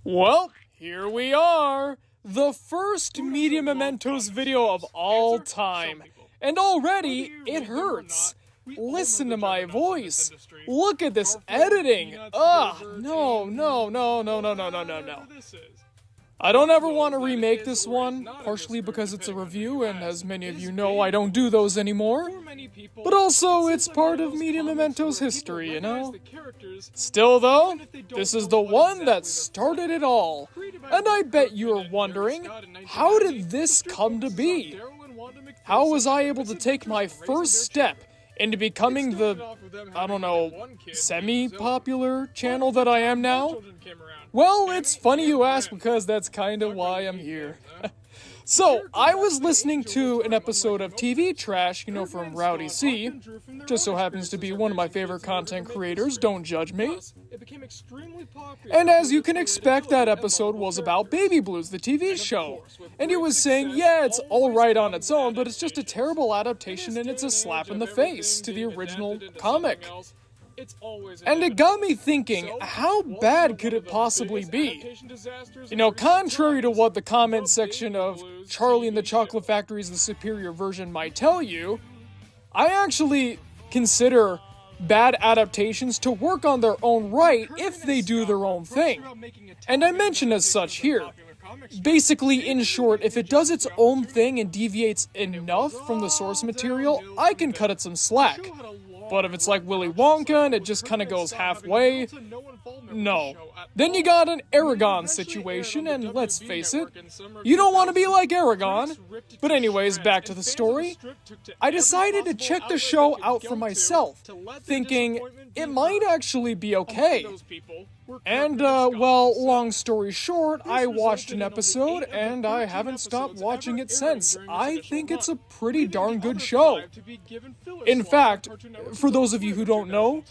Well, here we are, the first Media Mementos video of all time, and already it hurts. Listen to my voice. Look at this editing. No. I don't ever want to remake this one, partially because it's a review, and as many of you know, I don't do those anymore. But also, it's part of Media Mementos history, you know? Still though, this is the one that started it all. And I bet you're wondering, how did this come to be? How was I able to take my first step into becoming the, semi-popular channel that I am now? Well, it's funny you ask because that's kind of why I'm here. So, I was listening to an episode of TV Trash, from Rowdy C. Just so happens to be one of my favorite content creators, don't judge me. And as you can expect, that episode was about Baby Blues, the TV show. And he was saying, yeah, it's alright on its own, but it's just a terrible adaptation and it's a slap in the face to the original comic. And it got me thinking, how bad could it possibly be? Contrary to what the comment section of Charlie and the Chocolate Factory is the superior version might tell you, I actually consider bad adaptations to work on their own right if they do their own thing. And I mention as such here. Basically, in short, if it does its own thing and deviates enough from the source material, I can cut it some slack. But if it's like Willy Wonka and it just kind of goes halfway, no. Then you got an Aragon situation, and let's face it, you don't want to be like Aragon. But anyways, back to the story. I decided to check the show out for myself, thinking it might actually be okay. And, long story short, I watched an episode, and I haven't stopped watching it since. I think it's a pretty darn good show. In fact, for those of you who don't know,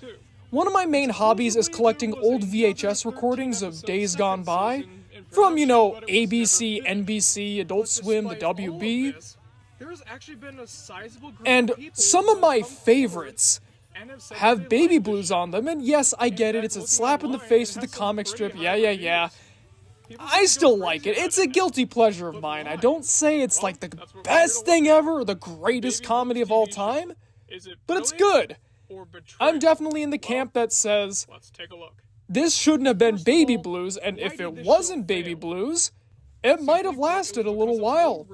one of my main hobbies is collecting old VHS recordings of days gone by, from, ABC, NBC, Adult Swim, the WB, and some of my favorites have Baby Blues on them, and yes, I get it, it's a slap in the face to the comic strip, yeah. I still like it, it's a guilty pleasure of mine. I don't say it's like the best thing ever, or the greatest comedy of all time, but it's good. I'm definitely in the camp that says, this shouldn't have been Baby Blues, and if it wasn't Baby Blues, it might have lasted a little while.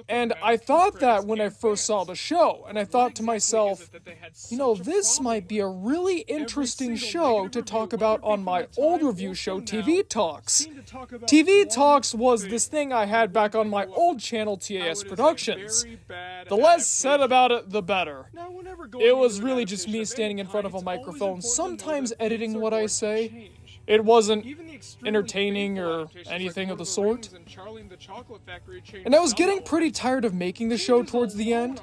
And I thought that when I first saw the show, and I thought to myself, this might be a really interesting show to talk about on my old review show, TV Talks. TV Talks was this thing I had back on my old channel, TAS Productions. The less said about it, the better. It was really just me standing in front of a microphone, sometimes editing what I say. It wasn't entertaining or anything of the sort. And I was getting pretty tired of making the show towards the end,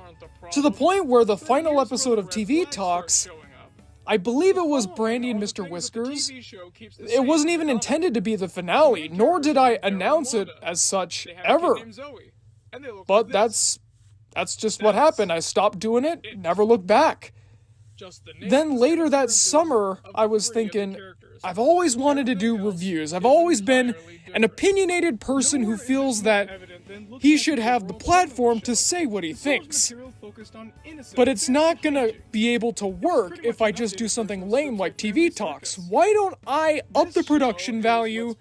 to the point where the final episode of TV Talks, I believe it was Brandy and Mr. Whiskers, it wasn't even intended to be the finale, nor did I announce it as such ever. But that's just what happened. I stopped doing it, never looked back. Then later that summer, I was thinking, I've always wanted to do reviews. I've always been an opinionated person who feels that he should have the platform to say what he thinks. But it's not gonna be able to work if I just do something lame like TV Talks. Why don't I up the production value,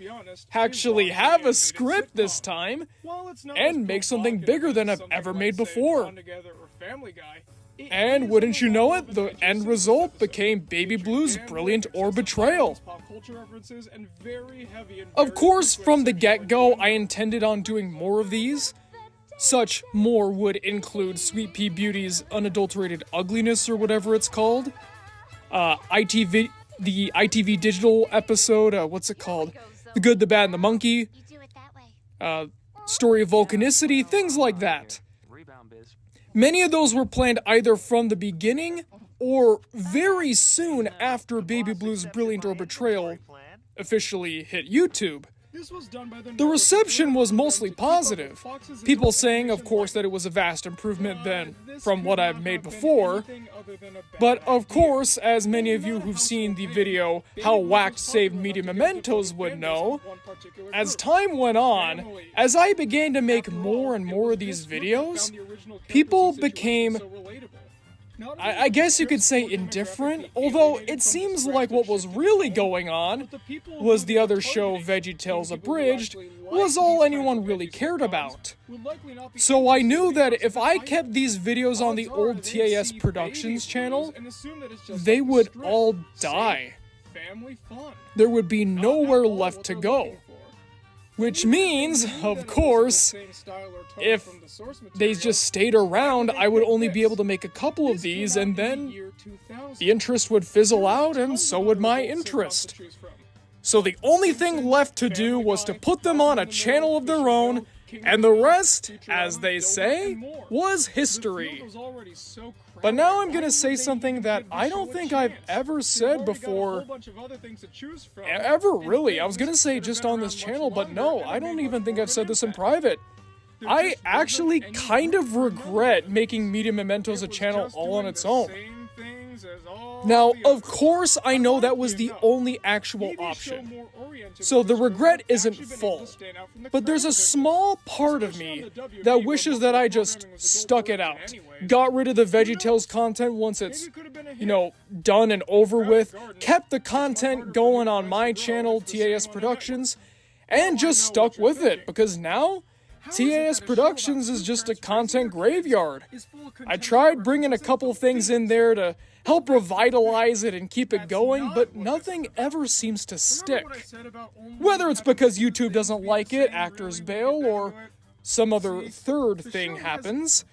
actually have a script this time, and make something bigger than I've ever made before? And wouldn't you know it, the end result became Baby Blues, Brilliant, or Betrayal. Of course, from the get-go, I intended on doing more of these. Such more would include Sweet Pea Beauty's Unadulterated Ugliness, or whatever it's called. The ITV Digital episode, what's it called? The Good, the Bad, and the Monkey. Story of Volcanicity, things like that. Many of those were planned either from the beginning or very soon after Baby Blues, Brilliant, or Betrayal officially hit YouTube. The reception was mostly positive. People saying, of course, that it was a vast improvement than from what I've made before. But of course, as many of you who've seen the video How Whacked Saved Media Mementos would know, as time went on, as I began to make more and more of these videos, people became, I guess you could say, indifferent, although it seems like what was really going on was the other show, VeggieTales Abridged, was all anyone really cared about. So I knew that if I kept these videos on the old TAS Productions channel, they would all die. There would be nowhere left to go. Which means, of course, if they just stayed around, I would only be able to make a couple of these, and then the interest would fizzle out, and so would my interest. So the only thing left to do was to put them on a channel of their own, and the rest, as they say, was history. But now I'm gonna say something that I don't think I've ever said before. Ever, really. I was gonna say just on this channel, but no, I don't even think I've said this in private. I actually kind of regret making Media Mementos a channel all on its own. Now, of course, I know that was the only actual option, so the regret isn't full, but there's a small part of me that wishes that I just stuck it out, got rid of the VeggieTales content once it's, done and over with, kept the content going on my channel, TAS Productions, and just stuck with it, because now, TAS Productions is just a content graveyard. I tried bringing a couple things in there to help revitalize it and keep it going, but nothing ever seems to stick. Whether it's because YouTube doesn't like it, actors bail, or some other third thing happens,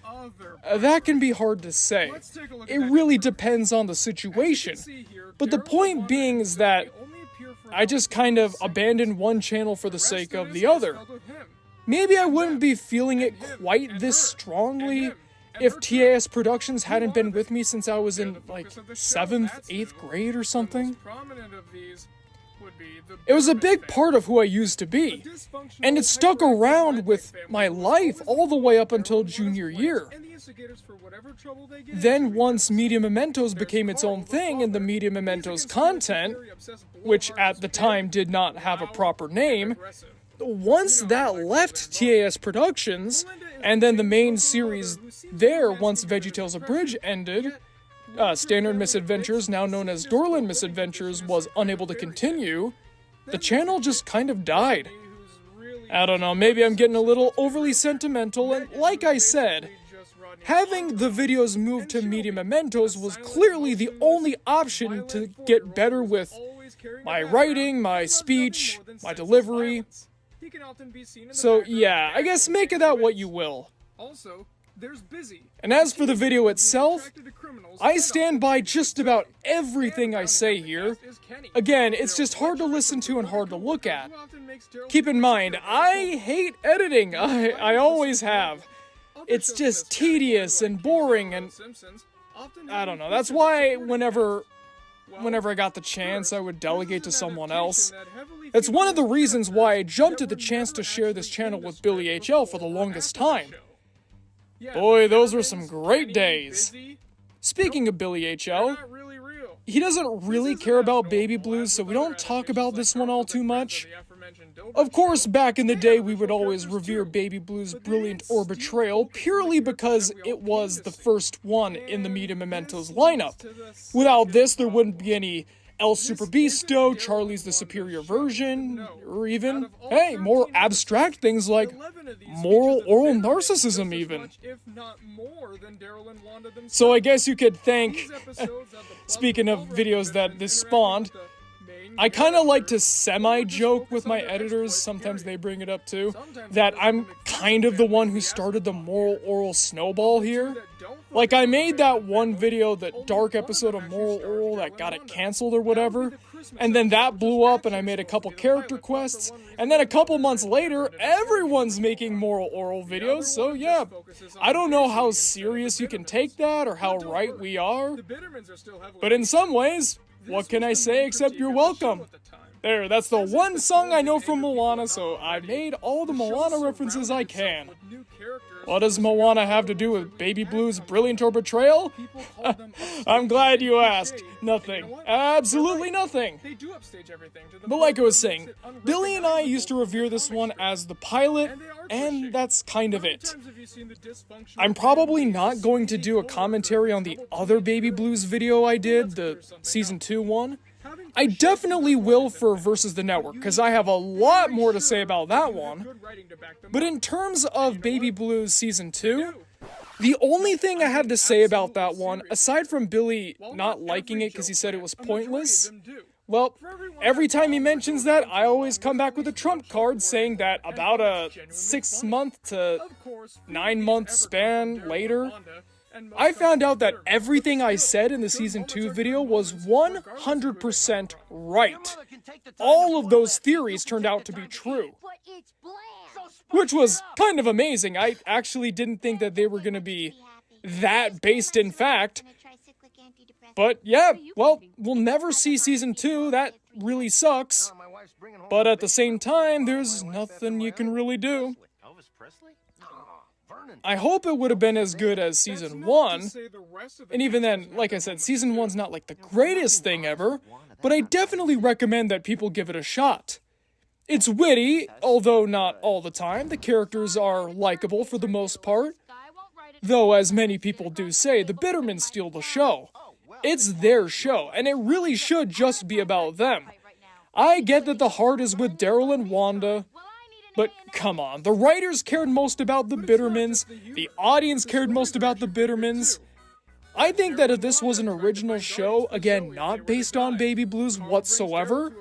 that can be hard to say. It really depends on the situation. But the point being is that I just kind of abandoned one channel for the sake of the other. Maybe I wouldn't be feeling it quite this strongly if TAS Productions hadn't been with me since I was in, 7th, 8th grade or something. It was a big part of who I used to be, and it stuck around with my life all the way up until junior year. Then once Media Mementos became its own thing and the Media Mementos content, which at the time did not have a proper name, once that left TAS Productions, and then the main series there, once VeggieTales Abridged ended, Standard Misadventures, now known as Dorland Misadventures, was unable to continue, the channel just kind of died. I don't know, maybe I'm getting a little overly sentimental, and like I said, having the videos moved to Media Mementos was clearly the only option to get better with my writing, my speech, my delivery. So yeah, I guess make of that what you will. And as for the video itself, I stand by just about everything I say here. Again, it's just hard to listen to and hard to look at. Keep in mind, I hate editing. I always have. It's just tedious and boring, and I don't know. That's why whenever I got the chance, I would delegate to someone else. It's one of the reasons why I jumped at the chance to share this channel with Billy HL for the longest time. Boy, those were some great days. Speaking of Billy HL, he doesn't really care about Baby Blues, so we don't talk about this one all too much. Of course, back in the day, we would always revere Baby Blues' Brilliant or Betrayal purely because it was the first one in the Media Mementos lineup. Without this, there wouldn't be any El Super Beasto, Charlie's the Superior Version, or even, hey, more abstract things like moral oral narcissism even. So I guess you could thank, speaking of videos that this spawned, I kind of like to semi-joke with my editors, sometimes they bring it up too, that I'm kind of the one who started the moral oral snowball here. Like, I made that one video, that dark episode of Moral Oral that got it canceled or whatever, and then that blew up and I made a couple character quests, and then a couple months later, everyone's making Moral Oral videos, so yeah, I don't know how serious you can take that or how right we are, but in some ways, what can I say except you're welcome? There, that's the one song I know from Moana, so I made all the Moana references I can. What does Moana have to do with Baby Blue's Brilliant or Betrayal? I'm glad you asked. Nothing. Absolutely nothing. But like I was saying, Billy and I used to revere this one as the pilot, and that's kind of it. I'm probably not going to do a commentary on the other Baby Blues video I did, the Season 2 one. I definitely will for Versus the Network, because I have a lot more to say about that one. But in terms of Baby Blues Season 2, the only thing I have to say about that one, aside from Billy not liking it because he said it was pointless, well, every time he mentions that, I always come back with a trump card saying that about a 6-month to 9-month span later, I found out that everything I said in the Season 2 video was 100% right. All of those theories turned out to be true. Which was kind of amazing. I actually didn't think that they were going to be that based in fact. But yeah, well, we'll never see Season 2. That really sucks. But at the same time, there's nothing you can really do. I hope it would have been as good as Season 1, and even then, like I said, Season 1's not like the greatest thing ever, but I definitely recommend that people give it a shot. It's witty, although not all the time. The characters are likable for the most part, though as many people do say, the Bittermans steal the show. It's their show, and it really should just be about them. I get that the heart is with Daryl and Wanda, but come on, the writers cared most about the Bittermans, the audience cared most about the Bittermans. I think that if this was an original show, again, not based on Baby Blues whatsoever,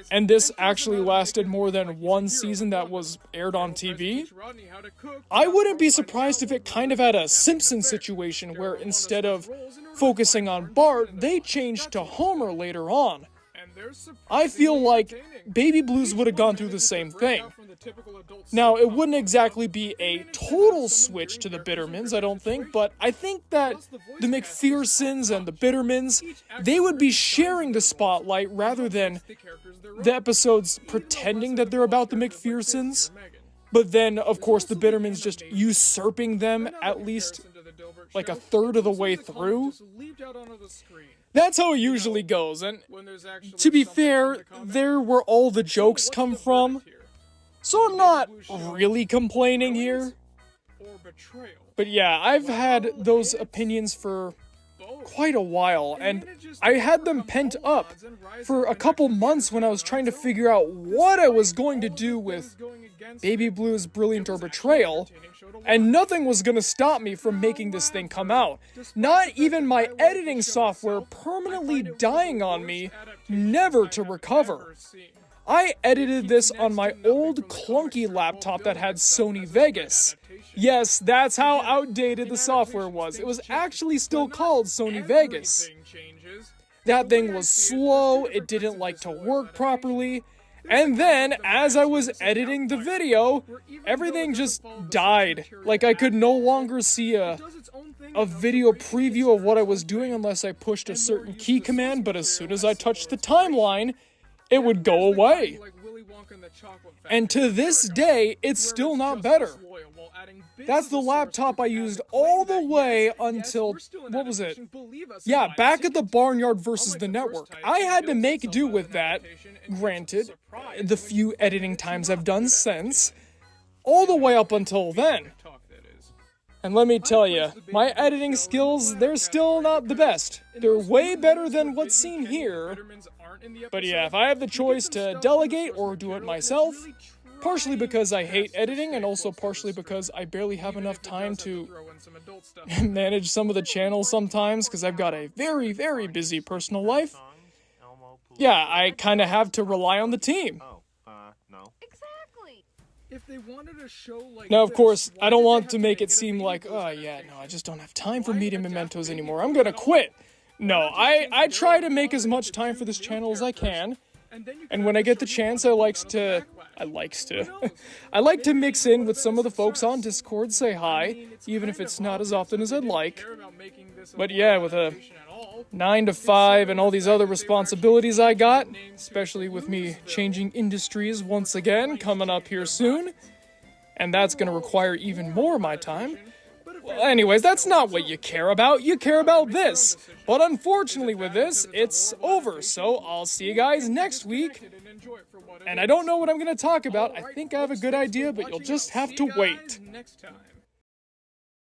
and this actually lasted more than one season that was aired on TV, I wouldn't be surprised if it kind of had a Simpsons situation where instead of focusing on Bart, they changed to Homer later on. I feel like Baby Blues would have gone through the same thing. Now, it wouldn't exactly be a total switch to the Bittermans, I don't think, but I think that the McPhersons and the Bittermans, they would be sharing the spotlight rather than the episodes pretending that they're about the McPhersons, but then, of course, the Bittermans just usurping them at least like a third of the way through. That's how it usually goes, and to be fair, there where all the jokes come from, so I'm not really complaining here. But yeah, I've had those opinions for quite a while, and I had them pent up for a couple months when I was trying to figure out what I was going to do with Baby Blues Brilliant or Betrayal, and nothing was gonna stop me from making this thing come out. Not even my editing software permanently dying on me, never to recover. I edited this on my old clunky laptop that had Sony Vegas. Yes, that's how outdated the software was. It was actually still called Sony Vegas. That thing was slow, it didn't like to work properly, and then, as I was editing the video, everything just died. Like, I could no longer see a video preview of what I was doing unless I pushed a certain key command, but as soon as I touched the timeline, it would go away. And to this day, it's still not better. That's the laptop I used all the way until, what was it? Yeah, back at the Barnyard Versus the Network. I had to make do with that, granted, the few editing times I've done since, all the way up until then. And let me tell you, my editing skills, they're still not the best. They're way better than what's seen here. But yeah, if I have the choice to delegate or do it myself, partially because I hate editing and also partially because I barely have enough time to manage some of the channels sometimes because I've got a very, very busy personal life. Yeah, I kind of have to rely on the team. Now, of course, I don't want to make it seem like, oh yeah, no, I just don't have time for Media Mementos anymore. I'm gonna quit. No, I try to make as much time for this channel as I can, and when I get the chance, I like to mix in with some of the folks on Discord, say hi, even if it's not as often as I'd like. But yeah, with a 9 to 5 and all these other responsibilities I got, especially with me changing industries once again coming up here soon. And that's going to require even more of my time. Well, anyways, that's not what you care about. You care about this. But unfortunately with this, it's over. So I'll see you guys next week. And I don't know what I'm going to talk about. I think I have a good idea, but you'll just have to wait.